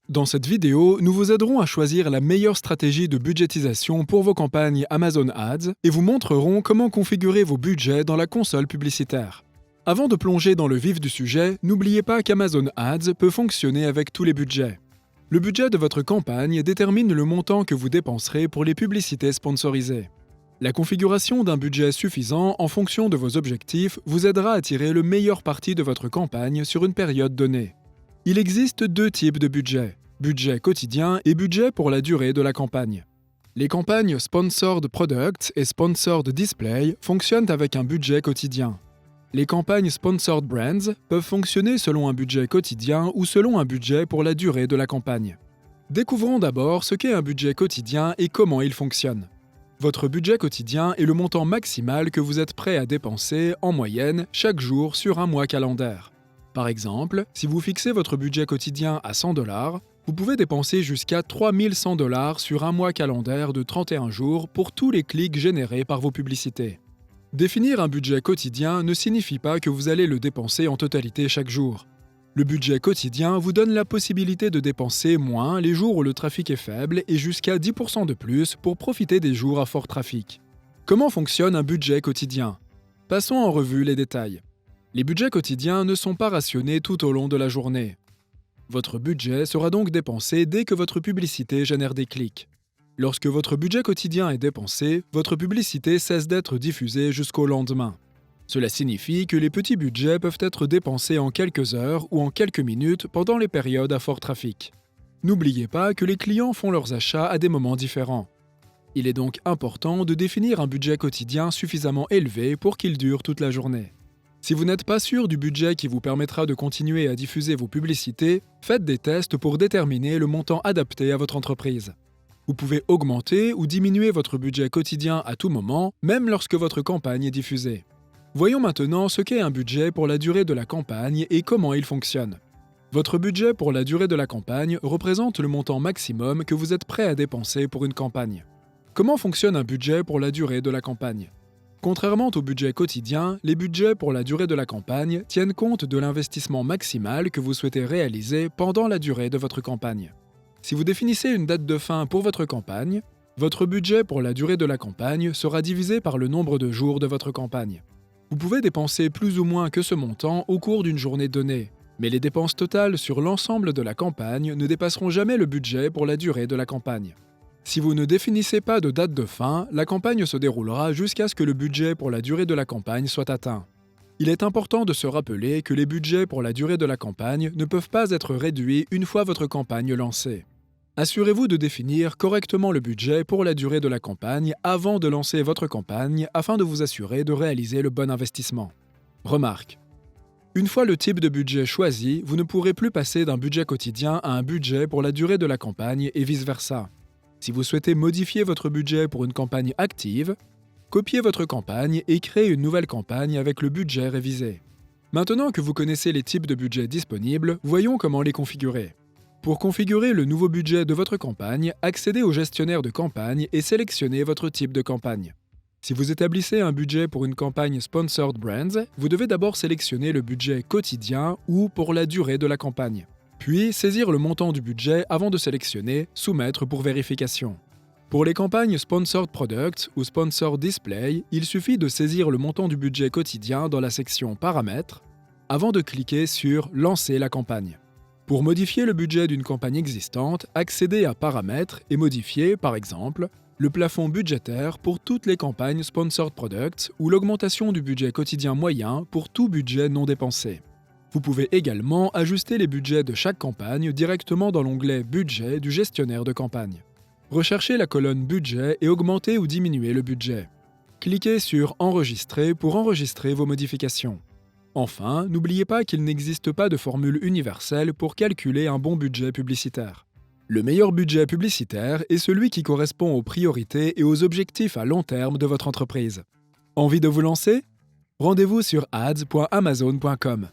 Dans cette vidéo, nous vous aiderons à choisir la meilleure stratégie de budgétisation pour vos campagnes Amazon Ads et vous montrerons comment configurer vos budgets dans la console publicitaire. Avant de plonger dans le vif du sujet, n'oubliez pas qu'Amazon Ads peut fonctionner avec tous les budgets. Le budget de votre campagne détermine le montant que vous dépenserez pour les publicités sponsorisées. La configuration d'un budget suffisant en fonction de vos objectifs vous aidera à tirer le meilleur parti de votre campagne sur une période donnée. Il existe deux types de budgets, budget quotidien et budget pour la durée de la campagne. Les campagnes Sponsored Products et Sponsored Display fonctionnent avec un budget quotidien. Les campagnes Sponsored Brands peuvent fonctionner selon un budget quotidien ou selon un budget pour la durée de la campagne. Découvrons d'abord ce qu'est un budget quotidien et comment il fonctionne. Votre budget quotidien est le montant maximal que vous êtes prêt à dépenser en moyenne chaque jour sur un mois calendaire. Par exemple, si vous fixez votre budget quotidien à 100 $, vous pouvez dépenser jusqu'à 3100 $ sur un mois calendaire de 31 jours pour tous les clics générés par vos publicités. Définir un budget quotidien ne signifie pas que vous allez le dépenser en totalité chaque jour. Le budget quotidien vous donne la possibilité de dépenser moins les jours où le trafic est faible et jusqu'à 10% de plus pour profiter des jours à fort trafic. Comment fonctionne un budget quotidien ? Passons en revue les détails. Les budgets quotidiens ne sont pas rationnés tout au long de la journée. Votre budget sera donc dépensé dès que votre publicité génère des clics. Lorsque votre budget quotidien est dépensé, votre publicité cesse d'être diffusée jusqu'au lendemain. Cela signifie que les petits budgets peuvent être dépensés en quelques heures ou en quelques minutes pendant les périodes à fort trafic. N'oubliez pas que les clients font leurs achats à des moments différents. Il est donc important de définir un budget quotidien suffisamment élevé pour qu'il dure toute la journée. Si vous n'êtes pas sûr du budget qui vous permettra de continuer à diffuser vos publicités, faites des tests pour déterminer le montant adapté à votre entreprise. Vous pouvez augmenter ou diminuer votre budget quotidien à tout moment, même lorsque votre campagne est diffusée. Voyons maintenant ce qu'est un budget pour la durée de la campagne et comment il fonctionne. Votre budget pour la durée de la campagne représente le montant maximum que vous êtes prêt à dépenser pour une campagne. Comment fonctionne un budget pour la durée de la campagne ? Contrairement au budget quotidien, les budgets pour la durée de la campagne tiennent compte de l'investissement maximal que vous souhaitez réaliser pendant la durée de votre campagne. Si vous définissez une date de fin pour votre campagne, votre budget pour la durée de la campagne sera divisé par le nombre de jours de votre campagne. Vous pouvez dépenser plus ou moins que ce montant au cours d'une journée donnée, mais les dépenses totales sur l'ensemble de la campagne ne dépasseront jamais le budget pour la durée de la campagne. Si vous ne définissez pas de date de fin, la campagne se déroulera jusqu'à ce que le budget pour la durée de la campagne soit atteint. Il est important de se rappeler que les budgets pour la durée de la campagne ne peuvent pas être réduits une fois votre campagne lancée. Assurez-vous de définir correctement le budget pour la durée de la campagne avant de lancer votre campagne afin de vous assurer de réaliser le bon investissement. Remarque. Une fois le type de budget choisi, vous ne pourrez plus passer d'un budget quotidien à un budget pour la durée de la campagne et vice-versa. Si vous souhaitez modifier votre budget pour une campagne active, copiez votre campagne et créez une nouvelle campagne avec le budget révisé. Maintenant que vous connaissez les types de budgets disponibles, voyons comment les configurer. Pour configurer le nouveau budget de votre campagne, accédez au gestionnaire de campagne et sélectionnez votre type de campagne. Si vous établissez un budget pour une campagne Sponsored Brands, vous devez d'abord sélectionner le budget quotidien ou pour la durée de la campagne. Puis, saisir le montant du budget avant de sélectionner « Soumettre pour vérification ». Pour les campagnes Sponsored Products ou Sponsored Display, il suffit de saisir le montant du budget quotidien dans la section « Paramètres » avant de cliquer sur « Lancer la campagne ». Pour modifier le budget d'une campagne existante, accédez à « Paramètres » et modifiez, par exemple, le plafond budgétaire pour toutes les campagnes Sponsored Products ou l'augmentation du budget quotidien moyen pour tout budget non dépensé. Vous pouvez également ajuster les budgets de chaque campagne directement dans l'onglet « Budget » du gestionnaire de campagne. Recherchez la colonne « Budget » et augmentez ou diminuez le budget. Cliquez sur « Enregistrer » pour enregistrer vos modifications. Enfin, n'oubliez pas qu'il n'existe pas de formule universelle pour calculer un bon budget publicitaire. Le meilleur budget publicitaire est celui qui correspond aux priorités et aux objectifs à long terme de votre entreprise. Envie de vous lancer ? Rendez-vous sur ads.amazon.com.